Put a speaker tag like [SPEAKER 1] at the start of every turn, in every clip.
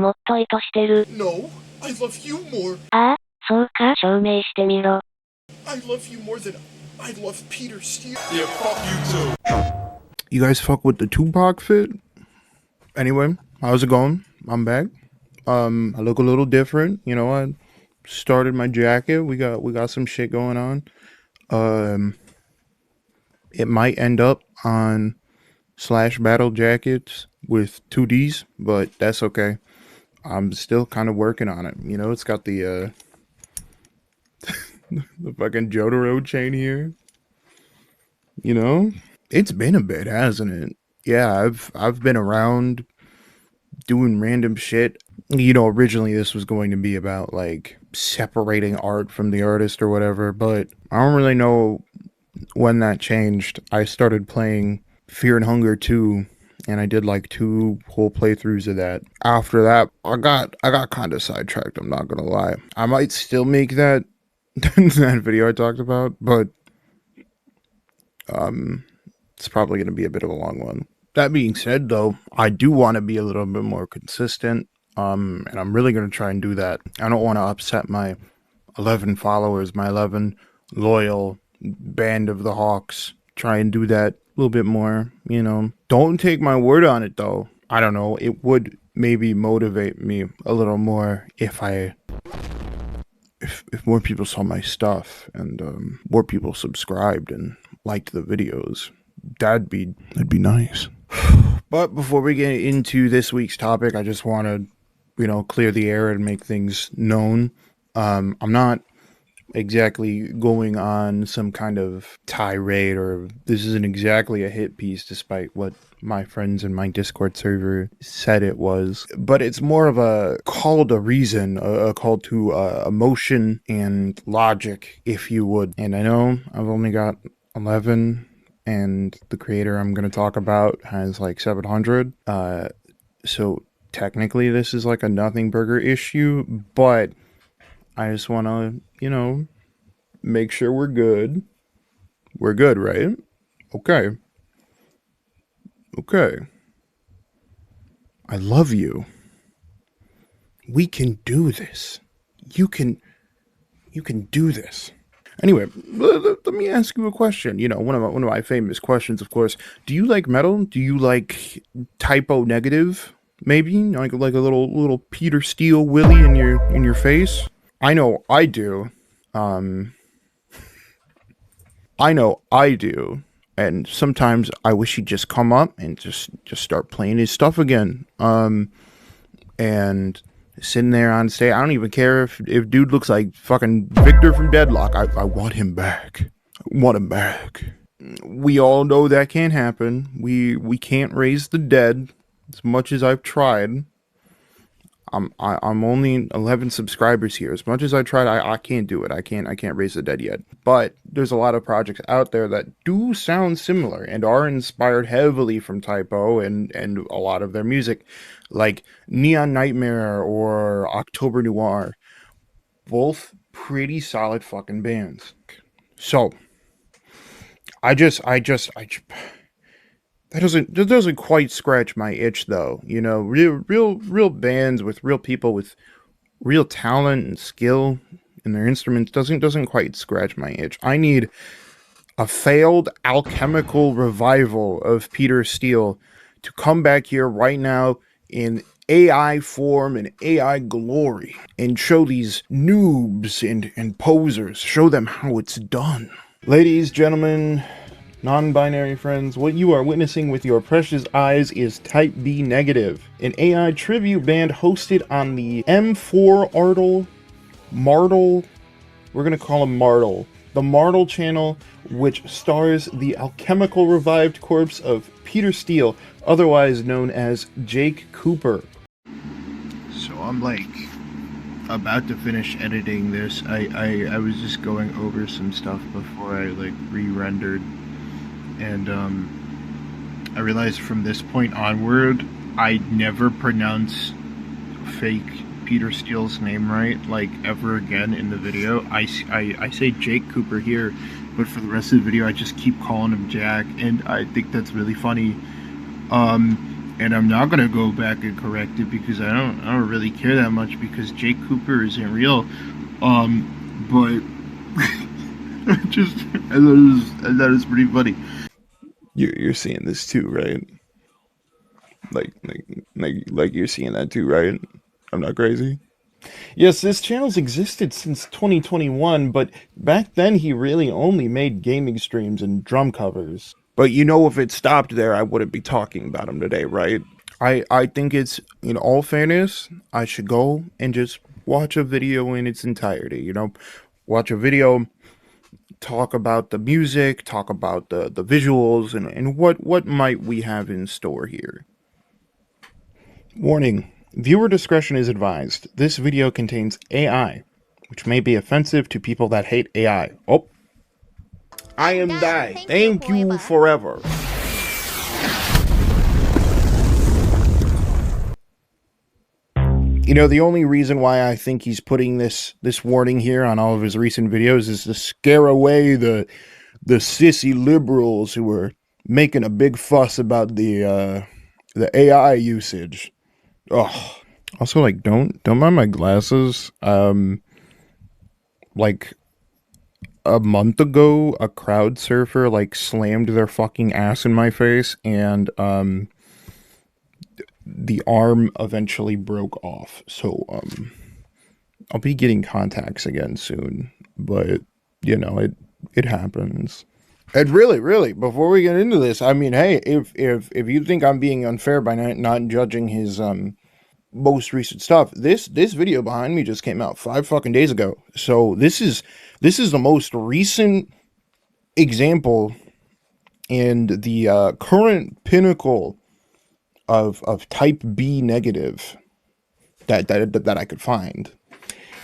[SPEAKER 1] もっと意図してる。
[SPEAKER 2] No, I love you more.
[SPEAKER 1] ああ、そうか、証明してみろ。
[SPEAKER 2] I love you more than I love Peter Steele. Yeah, fuck you too.
[SPEAKER 3] You guys fuck with the Tupac fit? Anyway, how's it going? I'm back. I look a little different. You know, I started my jacket. We got some shit going on. It might end up on slash battle jackets with 2Ds, but that's okay. I'm still kind of working on it. You know, it's got the the fucking Jotaro chain here. You know, it's been a bit, hasn't it? Yeah, I've been around doing random shit. You know, originally this was going to be about like separating art from the artist or whatever, but I don't really know when that changed. I started playing Fear and Hunger 2 and I did like 2 whole playthroughs of that. After that, I got kind of sidetracked, I'm not going to lie. I might still make that that video I talked about, but it's probably going to be a bit of a long one. That being said, though, I do want to be a little bit more consistent, and I'm really going to try and do that. I don't want to upset my 11 followers, my 11 loyal band of the Hawks. Try and do that a little bit more, you know. Don't take my word on it, though. I don't know. It would maybe motivate me a little more if more people saw my stuff and more people subscribed and liked the videos. That'd be nice. But before we get into this week's topic, I just want to, you know, clear the air and make things known. I'm not exactly going on some kind of tirade, or this isn't exactly a hit piece despite what my friends in my Discord server said it was, but it's more of a call to reason, a call to emotion and logic, if you would. And I know I've only got 11 and the creator I'm going to talk about has like 700, so technically this is like a nothing burger issue, but I just want to, you know, make sure we're good. We're good, right? Okay. Okay. I love you. We can do this. You can do this. Anyway, let me ask you a question. You know, one of my famous questions, of course. Do you like metal? Do you like typo negative? Maybe like a little Peter Steele Willie in your face. I know I do. I know I do. And sometimes I wish he'd just come up and just start playing his stuff again. And sitting there on stage, I don't even care if dude looks like fucking Victor from Deadlock. I want him back. I want him back. We all know that can't happen. We can't raise the dead as much as I've tried. I'm only 11 subscribers here. As much as I tried, I can't do it. I can't raise the dead yet. But there's a lot of projects out there that do sound similar and are inspired heavily from typo and a lot of their music, like Neon Nightmare or October Noir. Both pretty solid fucking bands. So I just that doesn't quite scratch my itch, though. You know, real bands with real people with real talent and skill in their instruments doesn't quite scratch my itch. I need a failed alchemical revival of Peter Steele to come back here right now in AI form and AI glory and show these noobs and posers, show them how it's done. Ladies, gentlemen, non-binary friends, what you are witnessing with your precious eyes is Type B Negative, an AI tribute band hosted on the M4 Martle, we're gonna call him Martle, the Martle channel, which stars the alchemical revived corpse of Peter Steele, otherwise known as Jake Cooper. So I'm like about to finish editing this. I was just going over some stuff before I like re-rendered. And I realized from this point onward, I never pronounce fake Peter Steele's name right, like, ever again in the video. I say Jake Cooper here, but for the rest of the video, I just keep calling him Jack, and I think that's really funny. And I'm not gonna go back and correct it because I don't really care that much because Jake Cooper isn't real. But just I thought it was pretty funny. You're seeing this too, right? Like you're seeing that too, right? I'm not crazy. Yes, this channel's existed since 2021, but back then he really only made gaming streams and drum covers. But you know, if it stopped there, I wouldn't be talking about him today, right? I think it's, in all fairness, I should go and just watch a video in its entirety, you know? Watch a video, talk about the music, talk about the visuals, and what might we have in store here. Warning. Viewer discretion is advised. This video contains AI, which may be offensive to people that hate AI. Oh. I am Die. Thank you forever. You know, the only reason why I think he's putting this warning here on all of his recent videos is to scare away the sissy liberals who are making a big fuss about the AI usage. Ugh. Also, like, don't mind my glasses. Like, a month ago, a crowd surfer, like, slammed their fucking ass in my face, and, the arm eventually broke off. So, I'll be getting contacts again soon. But, you know, it happens. And really, before we get into this, I mean, hey, if you think I'm being unfair by not judging his, most recent stuff, this video behind me just came out 5 fucking days ago. So this is the most recent example and the current pinnacle of type B negative that I could find.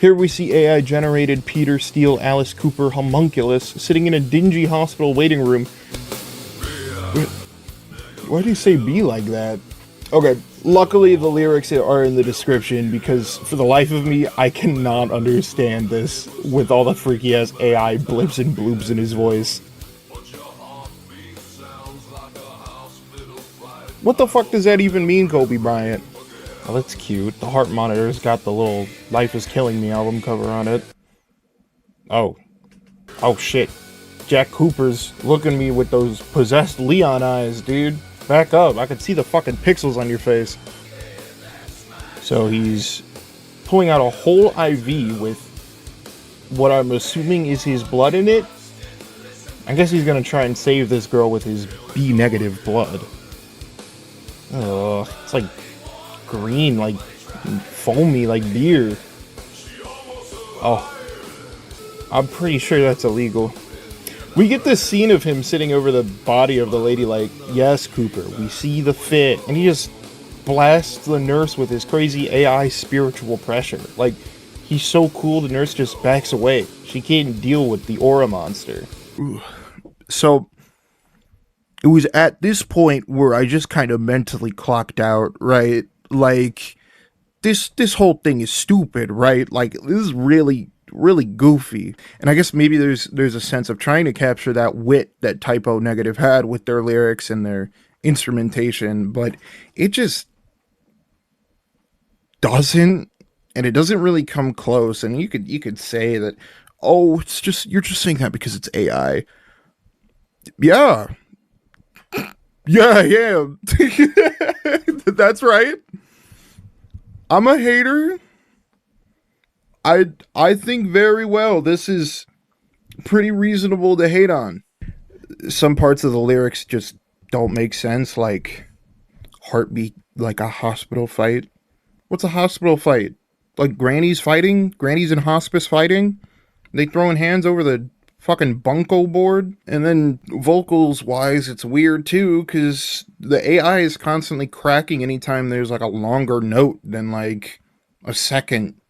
[SPEAKER 3] Here we see AI generated Peter Steele Alice Cooper homunculus sitting in a dingy hospital waiting room. Why do you say B like that? Okay, luckily the lyrics are in the description because for the life of me, I cannot understand this with all the freaky ass AI blips and bloops in his voice. What the fuck does that even mean, Kobe Bryant? Well, that's cute. The heart monitor's got the little Life is Killing Me album cover on it. Oh. Oh shit. Jack Cooper's looking at me with those possessed Leon eyes, dude. Back up. I can see the fucking pixels on your face. So he's pulling out a whole IV with what I'm assuming is his blood in it. I guess he's gonna try and save this girl with his B negative blood. Ugh, it's like green, like foamy, like beer. Oh, I'm pretty sure that's illegal. We get this scene of him sitting over the body of the lady like, yes, Cooper, we see the fit. And he just blasts the nurse with his crazy AI spiritual pressure. Like, he's so cool, the nurse just backs away. She can't deal with the aura monster. Ooh. So, it was at this point where I just kind of mentally clocked out, right? Like, this whole thing is stupid, right? Like, this is really goofy. And I guess maybe there's a sense of trying to capture that wit that Typo Negative had with their lyrics and their instrumentation, but it just doesn't, and it doesn't really come close. And you could say that, oh, it's just, you're just saying that because it's AI. Yeah. Yeah. That's right. I'm a hater. I think very well this is pretty reasonable to hate on. Some parts of the lyrics just don't make sense, like heartbeat, like a hospital fight. What's a hospital fight? Like grannies fighting? Grannies in hospice fighting? They throwing hands over the fucking bunko board? And then vocals wise, it's weird too, because the AI is constantly cracking anytime there's like a longer note than like a second.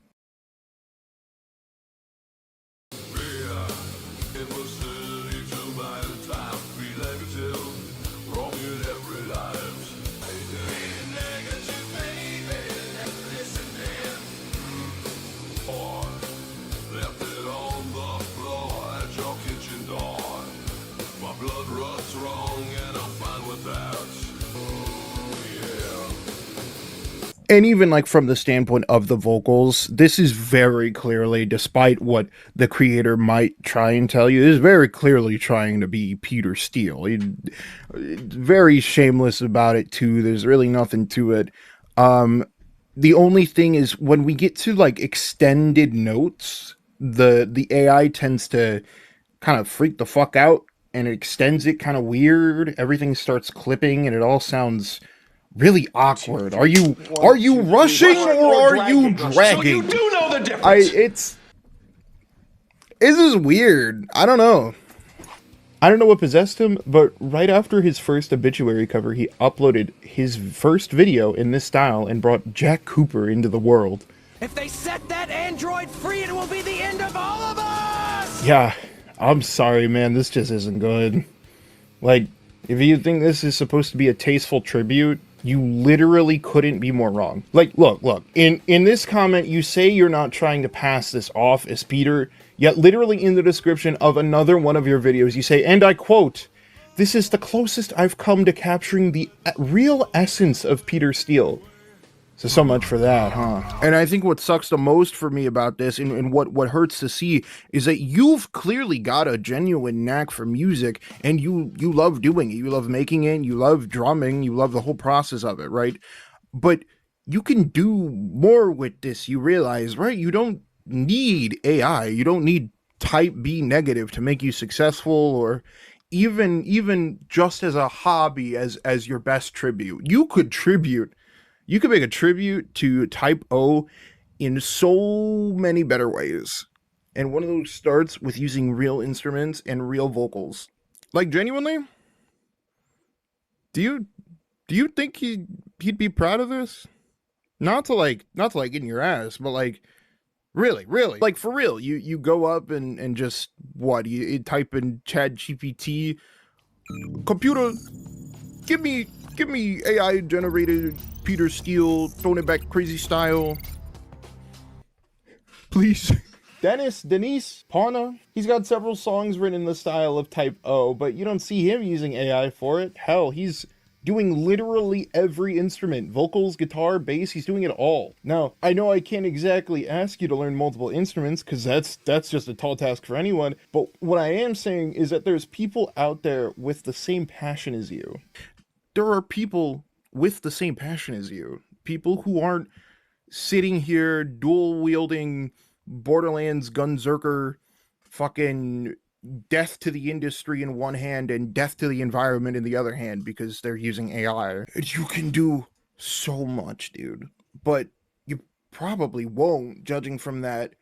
[SPEAKER 3] And even like from the standpoint of the vocals, this is very clearly, despite what the creator might try and tell you, is very clearly trying to be Peter Steele. Very shameless about it too. There's really nothing to it. The only thing is when we get to like extended notes, the AI tends to kind of freak the fuck out and it extends it kind of weird. Everything starts clipping and it all sounds really awkward. Are you rushing or are you dragging?
[SPEAKER 2] So you do know the difference.
[SPEAKER 3] It's this is weird. I don't know. I don't know what possessed him, but right after his first obituary cover, he uploaded his first video in this style and brought Jack Cooper into the world.
[SPEAKER 4] If they set that android free, it will be the end of all of us!
[SPEAKER 3] Yeah, I'm sorry, man. This just isn't good. Like, if you think this is supposed to be a tasteful tribute, you literally couldn't be more wrong. Like, look. In this comment, you say you're not trying to pass this off as Peter, yet literally in the description of another one of your videos, you say, and I quote, "This is the closest I've come to capturing the real essence of Peter Steele." So much for that, huh? And I think what sucks the most for me about this, and what hurts to see, is that you've clearly got a genuine knack for music, and you love doing it. You love making it, you love drumming, you love the whole process of it, right? But you can do more with this, you realize, right? You don't need AI. You don't need type B negative to make you successful, or even just as a hobby, as your best tribute. You could make a tribute to Type O in so many better ways. And one of those starts with using real instruments and real vocals. Like, genuinely? Do you think he'd be proud of this? Not to like get in your ass, but like really. Like for real. You go up and just you type in Chat GPT, computer, give me AI generated Peter Steele, throwing it back crazy style. Please. Denise Pauna. He's got several songs written in the style of Type O, but you don't see him using AI for it. Hell, he's doing literally every instrument. Vocals, guitar, bass, he's doing it all. Now, I know I can't exactly ask you to learn multiple instruments, because that's just a tall task for anyone, but what I am saying is that there's people out there with the same passion as you. There are people with the same passion as you. People who aren't sitting here dual wielding Borderlands Gunzerker fucking death to the industry in one hand and death to the environment in the other hand because they're using AI. You can do so much, dude. But you probably won't, judging from that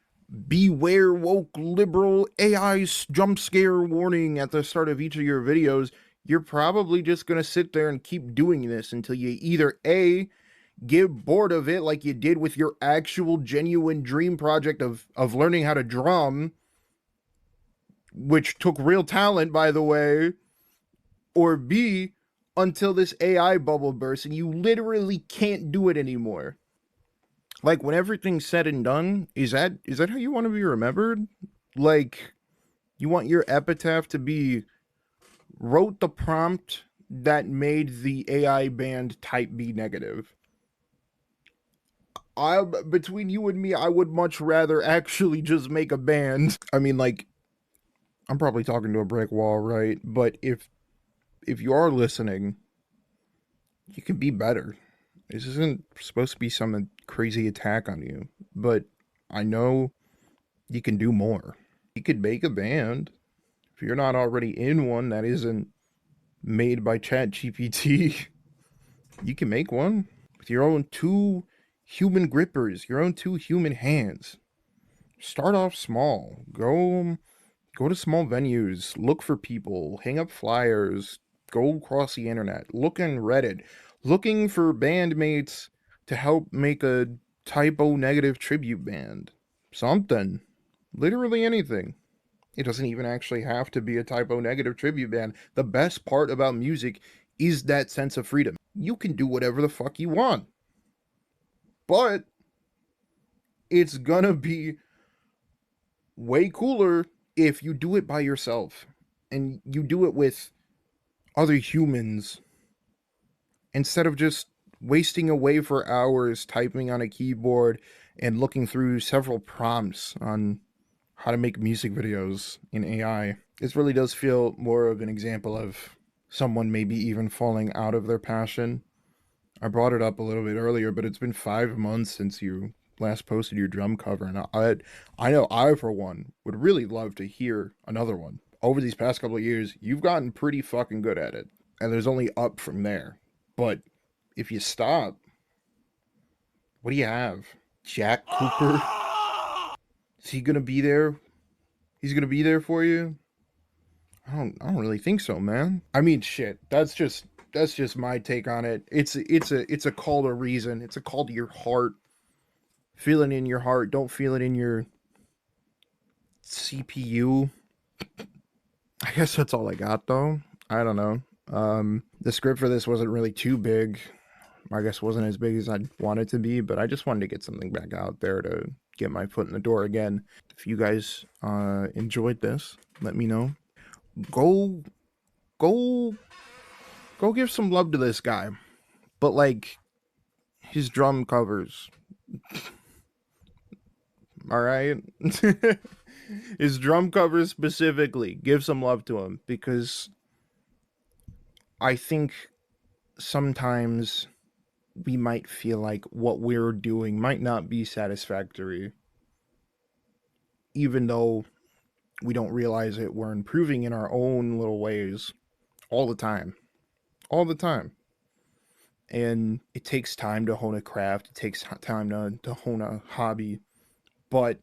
[SPEAKER 3] beware woke liberal AI jump scare warning at the start of each of your videos. You're probably just going to sit there and keep doing this until you either A, get bored of it like you did with your actual genuine dream project of learning how to drum, which took real talent, by the way, or B, until this AI bubble bursts and you literally can't do it anymore. Like, when everything's said and done, is that how you want to be remembered? Like, you want your epitaph to be wrote the prompt that made the AI band Type B negative. Between you and me, I would much rather actually just make a band. I mean, like, I'm probably talking to a brick wall, right? But if you are listening, you can be better. This isn't supposed to be some crazy attack on you, but I know you can do more. You could make a band. If you're not already in one that isn't made by ChatGPT, you can make one with your own 2 human grippers, your own 2 human hands. Start off small. Go to small venues, look for people, hang up flyers, go across the internet, look in Reddit, looking for bandmates to help make a Type O negative tribute band. Something. Literally anything. It doesn't even actually have to be a Type O negative tribute band. The best part about music is that sense of freedom. You can do whatever the fuck you want. But it's gonna be way cooler if you do it by yourself and you do it with other humans instead of just wasting away for hours typing on a keyboard and looking through several prompts on how to make music videos in AI. This really does feel more of an example of someone maybe even falling out of their passion. I brought it up a little bit earlier, but it's been 5 months since you last posted your drum cover, and I know I, for one, would really love to hear another one. Over these past couple of years, you've gotten pretty fucking good at it, and there's only up from there. But if you stop, what do you have? Jack Cooper? Is he gonna be there? He's gonna be there for you? I don't really think so, man. I mean, shit. That's just my take on it. It's a call to reason. It's a call to your heart. Feel it in your heart. Don't feel it in your CPU. I guess that's all I got, though. I don't know. The script for this wasn't really too big. I guess wasn't as big as I'd want it to be, but I just wanted to get something back out there to get my foot in the door again. If you guys enjoyed this, let me know. Go give some love to this guy. But like his drum covers. All right? His drum covers specifically, give some love to him, because I think sometimes we might feel like what we're doing might not be satisfactory, even though we don't realize it. We're improving in our own little ways all the time. All the time. And it takes time to hone a craft. It takes time to hone a hobby. But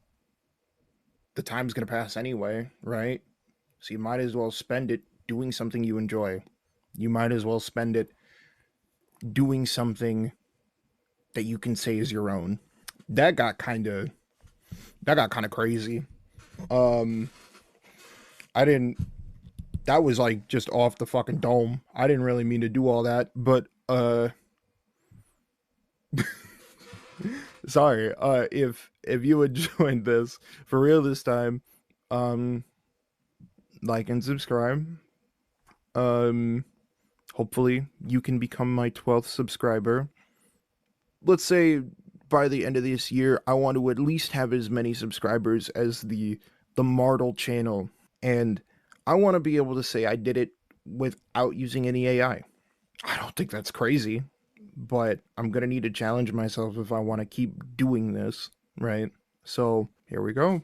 [SPEAKER 3] the time's going to pass anyway, right? So you might as well spend it doing something you enjoy. You might as well spend it doing something that you can say is your own. That got kind of crazy. I didn't that was like just off the fucking dome. I didn't really mean to do all that, but sorry. If you enjoyed this for real this time, like and subscribe. Hopefully you can become my 12th subscriber. Let's say by the end of this year, I want to at least have as many subscribers as the Martel channel, and I want to be able to say I did it without using any AI. I don't think that's crazy, but I'm gonna need to challenge myself if I want to keep doing this, right? So here we go.